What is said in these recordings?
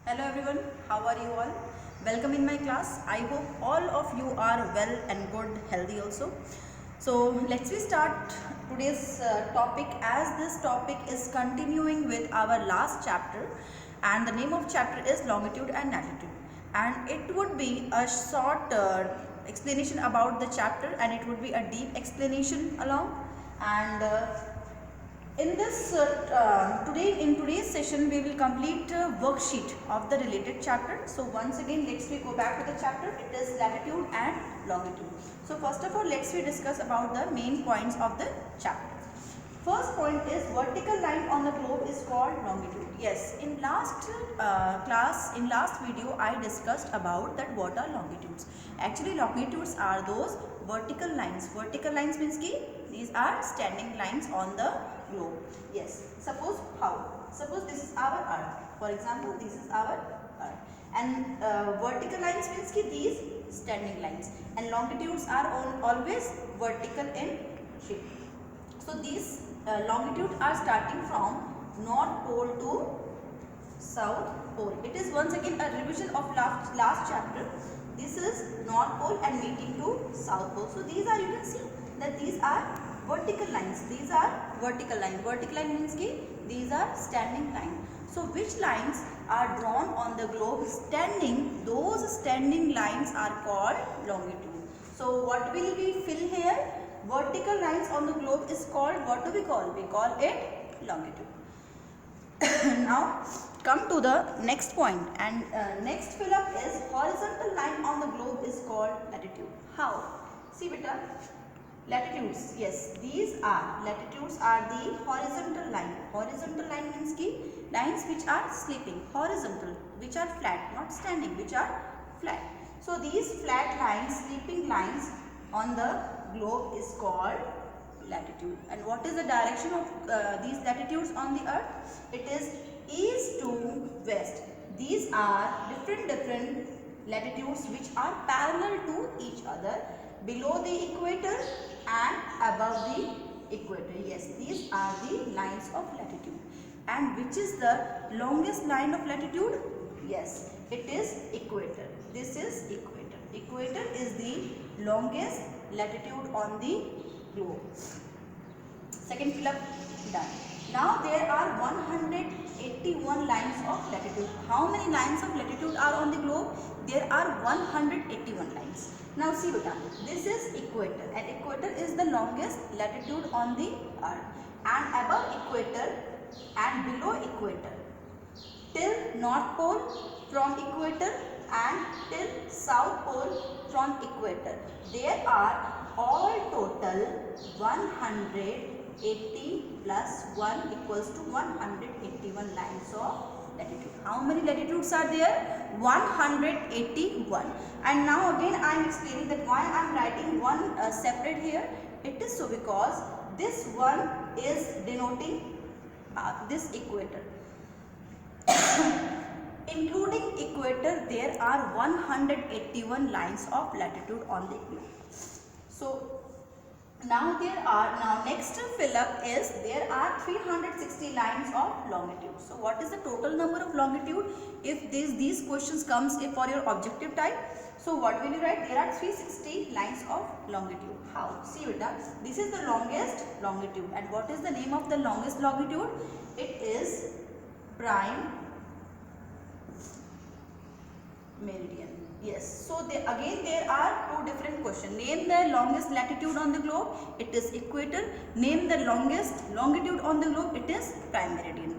Hello everyone, how are you all? Welcome in my class. I hope all of you are well and good, healthy also. So let's we start today's topic, as this topic is continuing with our last chapter, and the name of chapter is longitude and latitude, and it would be a short explanation about the chapter, and it would be a deep explanation along. And in this in today's session we will complete a worksheet of the related chapter. So once again let's we go back to the chapter. It is latitude and longitude. So first of all let's we discuss about the main points of the chapter. First point is vertical line on the globe is called longitude. Yes, in last in last video I discussed about that what are longitudes. Actually longitudes are those vertical lines. Vertical lines means ki these are standing lines on the globe. Yes, suppose how? Suppose this is our earth. For example, this is our earth. And vertical lines means ki these standing lines. And longitudes are always vertical in shape. So these longitudes are starting from North Pole to South Pole. It is once again a revision of last chapter. This is North Pole and meeting to South Pole. So these are, you can see that these are vertical lines. These are vertical line. Vertical line means ki these are standing line. So which lines are drawn on the globe standing? Those standing lines are called longitude. So what will we fill here? Vertical lines on the globe is called, what do we call? We call it longitude. Now come to the next point, and next fill up is horizontal line on the globe is called latitude. How? See beta, latitudes, yes, these are latitudes are the horizontal line. Horizontal line means ki lines which are sleeping, horizontal, which are flat, not standing, which are flat. So these flat lines, sleeping lines on the globe is called latitude. And what is the direction of these latitudes on the earth? It is east to west. These are different latitudes which are parallel to each other, below the equator and above the equator. Yes, these are the lines of latitude. And which is the longest line of latitude? Yes, it is equator. This is equator. Equator is the longest latitude on the globe. Second fill up done. Now there are 181 lines of latitude. How many lines of latitude are on the globe? There are 181 lines. Now see beta, this is equator, and equator is the longest latitude on the earth, and above equator and below equator till North Pole from equator and till South Pole from equator, there are all total 180 plus 1 equals to 181 lines of latitude. How many latitudes are there? 181. And now again I am explaining that why I am writing one separate here. It is so because this one is denoting this equator. Including equator, there are 181 lines of latitude on the globe. So now next fill up is there are 360 lines of longitude. So what is the total number of longitude if these questions comes for your objective type? So what will you write? There are 360 lines of longitude. How? See beta, this is the longest longitude, and what is the name of the longest longitude? It is prime meridian. Yes, so there are two different questions. Name the longest latitude on the globe. It is equator. Name the longest longitude on the globe. It is prime meridian.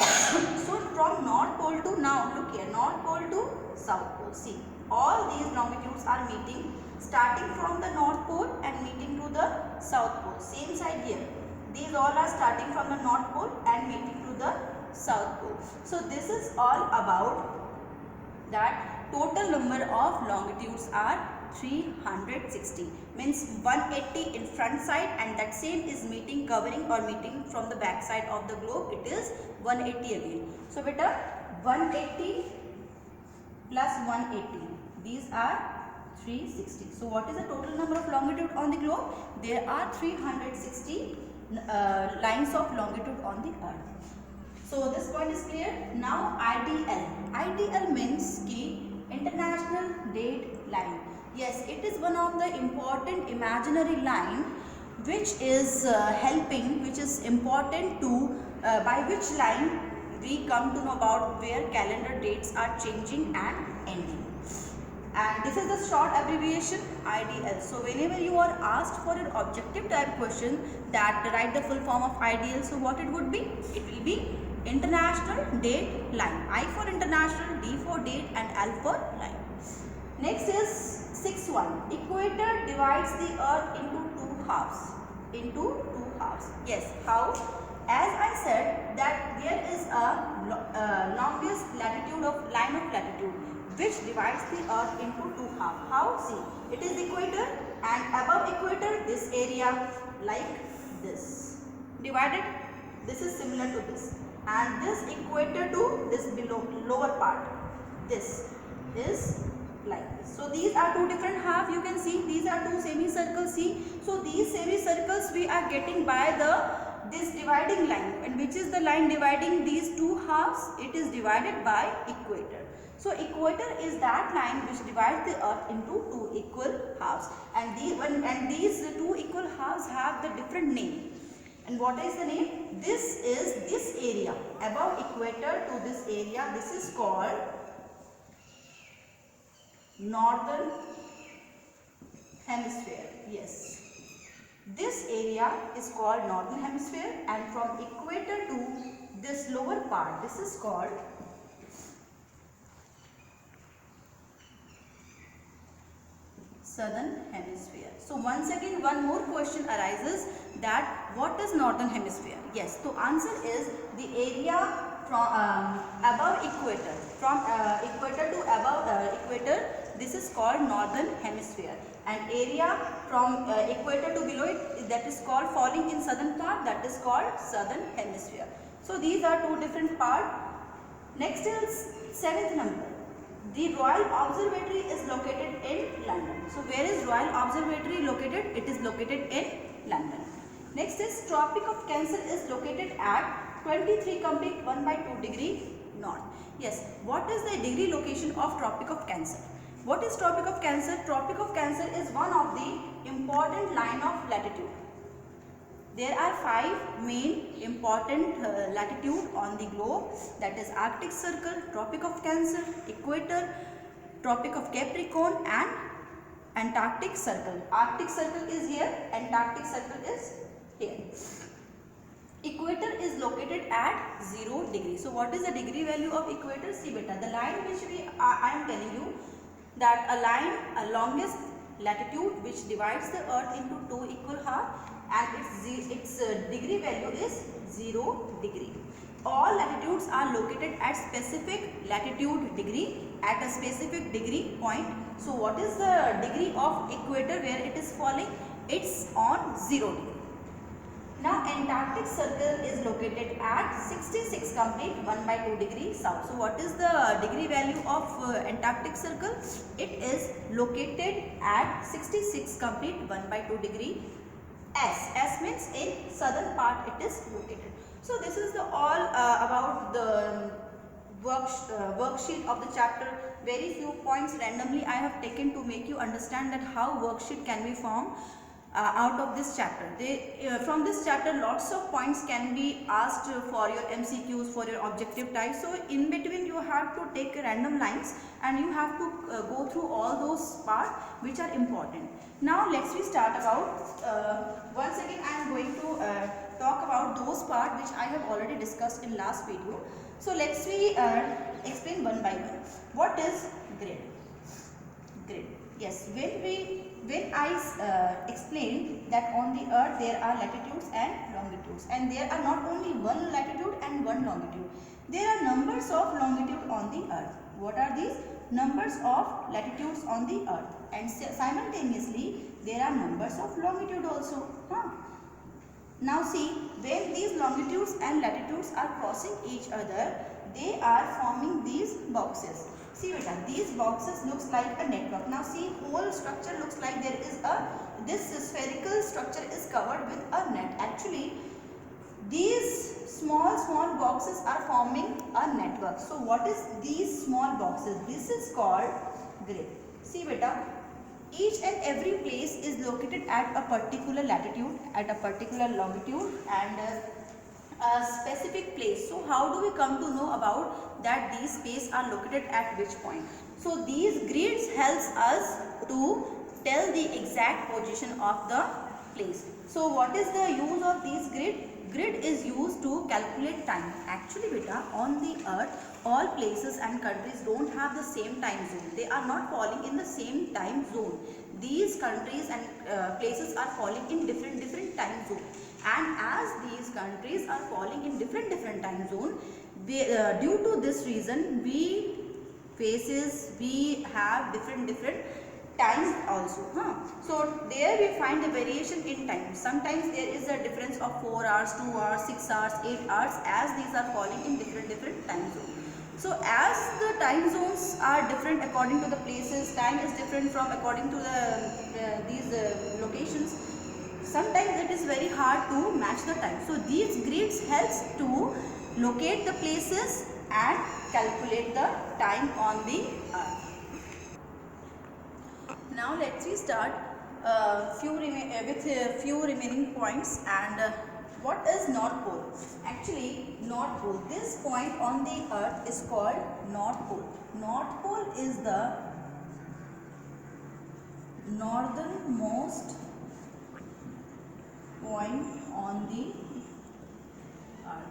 So from North Pole to, now look here, North Pole to South Pole. See, all these longitudes are meeting, starting from the North Pole and meeting to the South Pole. Same side here. These all are starting from the North Pole and meeting to the South Pole. So this is all about that total number of longitudes are 360, means 180 in front side, and that same is meeting, covering or meeting from the back side of the globe. It is 180 again. So beta, 180 plus 180, these are 360. So what is the total number of longitude on the globe? There are 360 lines of longitude on the earth. So this point is clear. Now IDL. IDL means key international date line. Yes, it is one of the important imaginary line which is helping, which is important to by which line we come to know about where calendar dates are changing and ending. And this is the short abbreviation IDL. So whenever you are asked for an objective type question that write the full form of IDL, so what it would be? It will be International Date Line. I for international, D for date and L for line. Next is 6.1. Equator divides the earth into two halves. Yes, how? As I said that there is a longest latitude of line of latitude which divides the earth into two halves. How? See, it is equator and above equator this area like this. Divided, this is similar to this. And this equator to this below lower part, this is like this. So these are two different halves. You can see these are two semicircles. See, so these semicircles we are getting by this dividing line, and which is the line dividing these two halves? It is divided by equator. So equator is that line which divides the earth into two equal halves, and these two equal halves have the different name. And what is the name? This is this area above equator to this area. This is called northern hemisphere. Yes, this area is called northern hemisphere, and from equator to this lower part, this is called southern hemisphere. So once again one more question arises that what is northern hemisphere? Yes, so answer is the area from above equator, from equator to above equator, this is called northern hemisphere, and area from equator to below it, that is called falling in southern part, that is called southern hemisphere. So these are two different parts. Next is 7th number. The Royal Observatory is located in London. So where is Royal Observatory located? It is located in London. Next is Tropic of Cancer is located at 23 complete 1/2 degree north. Yes, what is the degree location of Tropic of Cancer? What is Tropic of Cancer? Tropic of Cancer is one of the important line of latitude. There are 5 main important latitude on the globe, that is Arctic Circle, Tropic of Cancer, Equator, Tropic of Capricorn and Antarctic Circle. Arctic Circle is here, Antarctic Circle is here. Equator is located at 0 degree. So what is the degree value of equator? See beta, the line which I am telling you that a longest latitude which divides the earth into two equal halves, and its degree value is 0 degree. All latitudes are located at specific latitude degree at a specific degree point. So what is the degree of equator where it is falling? It's on 0 degree. Now Antarctic Circle is located at 66 complete 1/2 degree south. So what is the degree value of Antarctic Circle? It is located at 66 complete 1/2 degree S. S means in southern part it is located. So this is the all about the worksheet of the chapter. Very few points randomly I have taken to make you understand that how worksheet can be formed out of this chapter. From this chapter lots of points can be asked for your MCQs, for your objective type. So in between you have to take random lines and you have to go through all those parts which are important. Now let's we start about once again I am going to talk about those parts which I have already discussed in last video. So let's we explain one by one. What is grid? Grid. Yes, when I explained that on the earth there are latitudes and longitudes, and there are not only one latitude and one longitude, there are numbers of longitude on the earth. What are these? Numbers of latitudes on the earth, and simultaneously there are numbers of longitude also. Now see, when these longitudes and latitudes are crossing each other, they are forming these boxes. See beta, these boxes looks like a network. Now see, whole structure looks like there is this spherical structure is covered with a net. Actually, these small boxes are forming a network. So what is these small boxes? This is called grid. See beta, each and every place is located at a particular latitude, at a particular longitude, and a specific place. So how do we come to know about that these spaces are located at which point? So these grids helps us to tell the exact position of the place. So what is the use of these grid? Grid is used to calculate time. Actually beta, on the earth all places and countries don't have the same time zone. They are not falling in the same time zone. These countries and places are falling in different time zone, and as these countries are falling in different time zone, due to this reason we have different times also. So there we find the variation in time. Sometimes there is a difference of 4 hours, 2 hours, 6 hours, 8 hours, as these are falling in different time zones. So as the time zones are different according to the places, time is different from according to these locations, sometimes it is very hard to match the time. So these grids helps to locate the places and calculate the time on the earth. Now let's start with few remaining points. And what is North Pole? Actually, North Pole, this point on the earth is called North Pole. North Pole is the northernmost point on the earth.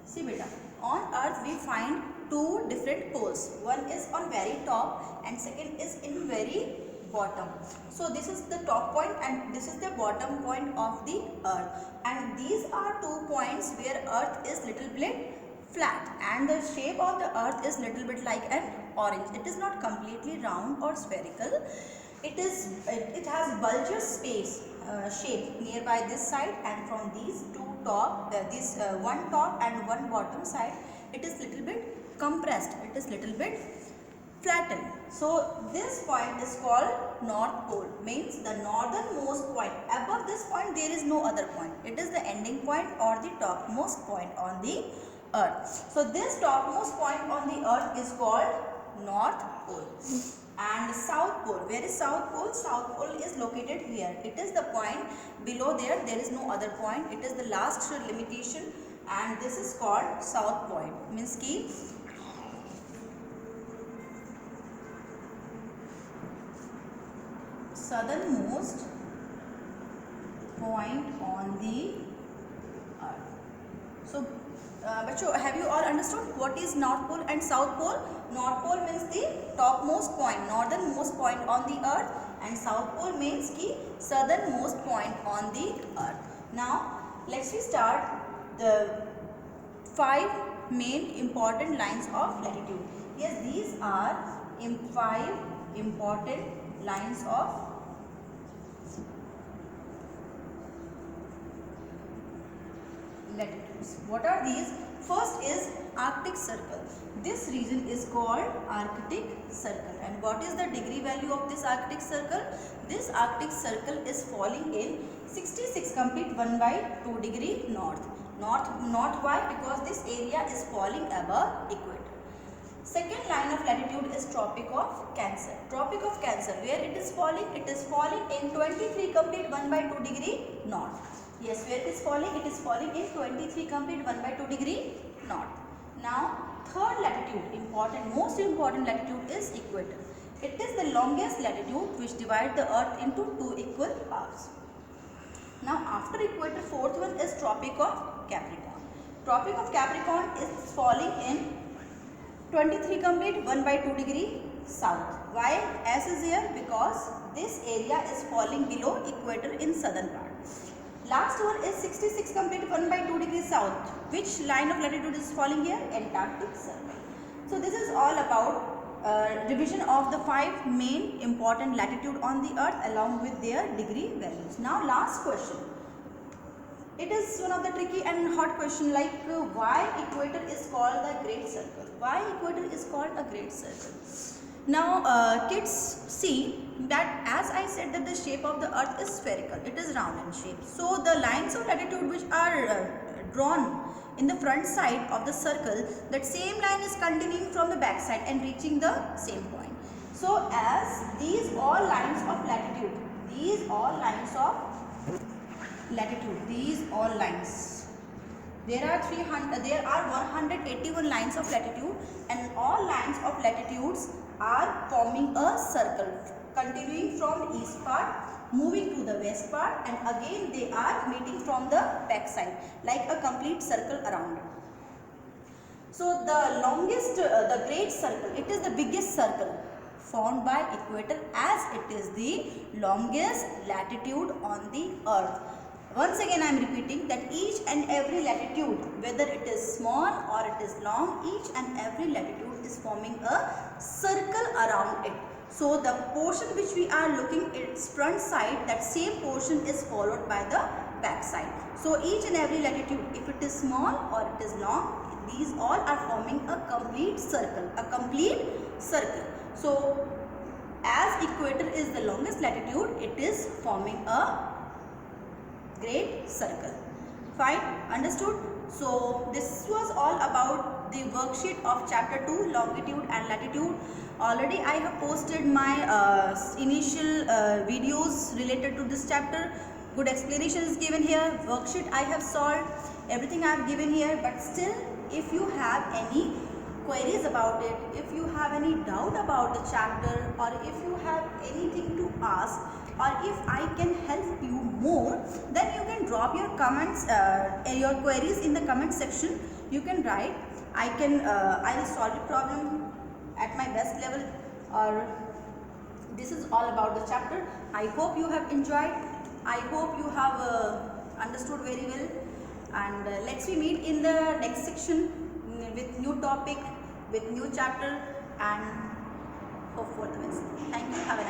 See beta, on earth we find two different poles. One is on very top and second is in very bottom. So this is the top point and this is the bottom point of the earth, and these are 2 points where earth is little bit flat and the shape of the earth is little bit like an orange. It is not completely round or spherical. It has bulbous shape nearby this side, and from these two top, one top and one bottom side, it is little bit compressed. It is little bit flattened. So this point is called North Pole, means the northernmost point. Above this point there is no other point. It is the ending point or the topmost point on the earth. So this topmost point on the earth is called North Pole. And South Pole, where is South Pole? South Pole is located here. It is the point below there. There is no other point. It is the last limitation, and this is called South Point. Means ki southernmost point on the earth. So have you all understood what is North Pole and South Pole? North Pole means the topmost point, northernmost point on the earth, and South Pole means ki southernmost point on the earth. Now let's start the 5 main important lines of latitude. Yes, these are 5 important lines of latitudes. What are these? First is Arctic Circle. This region is called Arctic Circle. And what is the degree value of this Arctic Circle? This Arctic Circle is falling in 66 complete 1/2 degree north. North why? Because this area is falling above equator. Second line of latitude is Tropic of Cancer. Tropic of Cancer, where it is falling? It is falling in 23 complete 1/2 degree north. Yes, where it is falling? It is falling in 23 complete 1/2 degree north. Now, third latitude, most important latitude is equator. It is the longest latitude which divides the earth into 2 equal halves. Now, after equator, fourth one is Tropic of Capricorn. Tropic of Capricorn is falling in 23 complete 1/2 degree south. Why S is here? Because this area is falling below equator in southern part. Last one is 66 complete 1/2 degree south. Which line of latitude is falling here? Antarctic Circle. So this is all about revision of the 5 main important latitude on the earth along with their degree values. Now last question. It is one of the tricky and hot question, like why equator is called the Great Circle? Why equator is called a Great Circle? Now kids, see that as I said that the shape of the earth is spherical, it is round in shape. So the lines of latitude which are drawn in the front side of the circle, that same line is continuing from the back side and reaching the same point. So as these all lines of latitude, these all lines of latitude, these all lines, there are 181 lines of latitude, and all lines of latitudes are forming a circle continuing from the east part, moving to the west part, and again they are meeting from the back side like a complete circle around. So the longest, the great circle, it is the biggest circle formed by equator, as it is the longest latitude on the earth. Once again I am repeating that each and every latitude, whether it is small or it is long, each and every latitude is forming a circle around it. So the portion which we are looking at its front side, that same portion is followed by the back side. So each and every latitude, if it is small or it is long, these all are forming a complete circle, a complete circle. So as equator is the longest latitude, it is forming a great circle. Fine, understood? So this was all about the worksheet of chapter 2, longitude and latitude. Already I have posted my initial videos related to this chapter. Good explanation is given here. Worksheet I have solved. Everything I have given here. But still, if you have any queries about it, if you have any doubt about the chapter, or if you have anything to ask, or if I can help you more, then you can drop your comments, your queries in the comment section. You can write. I will solve the problem at my best level. Or this is all about the chapter. I hope you have enjoyed. I hope you have understood very well. And let's we meet in the next section with new topic, with new chapter, and hope for the best. Thank you. Have a